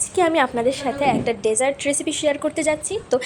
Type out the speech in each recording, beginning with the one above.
আজকে আমি আপনাদের সাথে একটা ডেজার্ট রেসিপি শেয়ার করতে যাচ্ছি। তো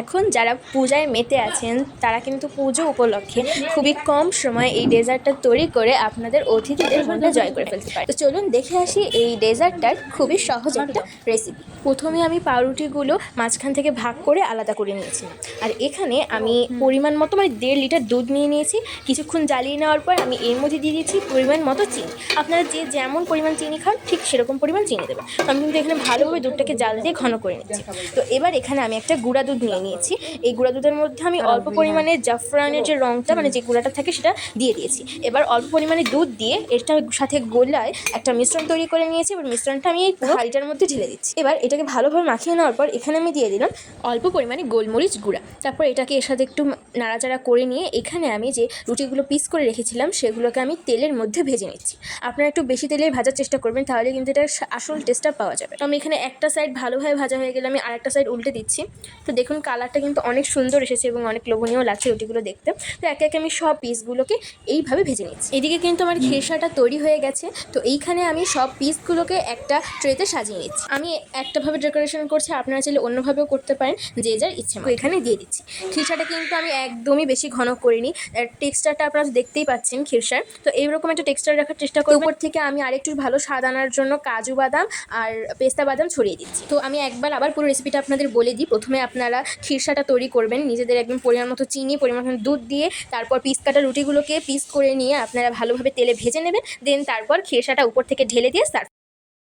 এখন যারা পূজায় মেতে আছেন তারা কিন্তু পুজো উপলক্ষে খুবই কম সময়ে এই ডেজার্টটা তৈরি করে আপনাদের অতিথিদের মনটা জয় করে ফেলতে পারে। তো চলুন দেখে আসি এই ডেজার্টটার খুবই সহজ একটা রেসিপি। প্রথমে আমি পাউরুটিগুলো মাঝখান থেকে ভাগ করে আলাদা করে নিয়েছিলাম। আর এখানে আমি পরিমাণ মতো 1.5 লিটার দুধ নিয়ে নিয়েছি। কিছুক্ষণ জ্বালিয়ে নেওয়ার পর আমি এর মধ্যে দিয়ে দিয়েছি পরিমাণ মতো চিনি। আপনারা যে যেমন পরিমাণ চিনি খান ঠিক সেরকম পরিমাণ চিনি দেবেন। আমি কিন্তু এখানে ভালোভাবে দুধটাকে জাল দিয়ে ঘন করে নিচ্ছি। তো এবার এখানে আমি একটা গুঁড়া দুধ নিয়ে নিয়েছি। এই গুঁড়া দুধের মধ্যে আমি অল্প পরিমাণে জাফরানের যে রঙটা যে গুঁড়াটা থাকে সেটা দিয়ে দিয়েছি। এবার অল্প পরিমাণে দুধ দিয়ে এটার সাথে গোলায় একটা মিশ্রণ তৈরি করে নিয়েছি। এবার মিশ্রণটা আমি এই হাঁড়িটার মধ্যে ঢেলে দিচ্ছি। এবার এটাকে ভালোভাবে মাখিয়ে নেওয়ার পর এখানে আমি দিয়ে দিলাম অল্প পরিমাণে গোলমরিচ গুঁড়া। তারপর এটাকে এর সাথে একটু নাড়াচাড়া করে নিয়ে এখানে আমি যে রুটিগুলো পিস করে রেখেছিলাম সেগুলোকে আমি তেলের মধ্যে ভেজে নিচ্ছি। আপনারা একটু বেশি তেলে ভাজার চেষ্টা করবেন, তাহলে কিন্তু এটা আসল টেস্টটা পাওয়া যাবে। তো আমি এখানে একটা সাইড ভালোভাবে ভাজা হয়ে গেলে আমি আরেকটা সাইড উল্টে দিচ্ছি। তো দেখুন কালারটা কিন্তু অনেক সুন্দর এসেছে এবং অনেক লোভনীয় লাগছে রুটিগুলো দেখতে। তো একে একে আমি সব পিসগুলোকে এইভাবে ভেজে নিচ্ছি। এদিকে কিন্তু আমার খেসাটা তৈরি হয়ে গেছে। তো এইখানে আমি সব পিসগুলোকে একটা ট্রেতে সাজিয়ে নিচ্ছি। আমি একটাভাবে ডেকোরেশন করছি, আপনারা চাইলে অন্যভাবেও করতে পারেন, যে যার ইচ্ছে মতো। এখানে দিয়ে দিচ্ছি। খিরসাটা কিন্তু আমি একদমই বেশি ঘন করিনি। টেক্সচারটা আপনারা দেখতেই পাচ্ছেন খিরসার। তো এইরকম একটা টেক্সচার রাখার চেষ্টা করব। উপর থেকে আমি আরেকটু ভালো স্বাদ আনার জন্য কাজু বাদাম আর পেস্তা বাদাম ছড়িয়ে দিচ্ছি। তো আমি একবার আবার পুরো রেসিপিটা আপনাদের বলে দিই। প্রথমে আপনারা খিরসাটা তৈরি করবেন নিজেদের একদম পরিমাণ মতো চিনি, পরিমাণ মতো দুধ দিয়ে। তারপর পিস কাটা রুটিগুলোকে পিস করে নিয়ে আপনারা ভালোভাবে তেলে ভেজে নেবেন। দেন তারপর খিরসাটা উপর থেকে ঢেলে দিয়ে সার্ভ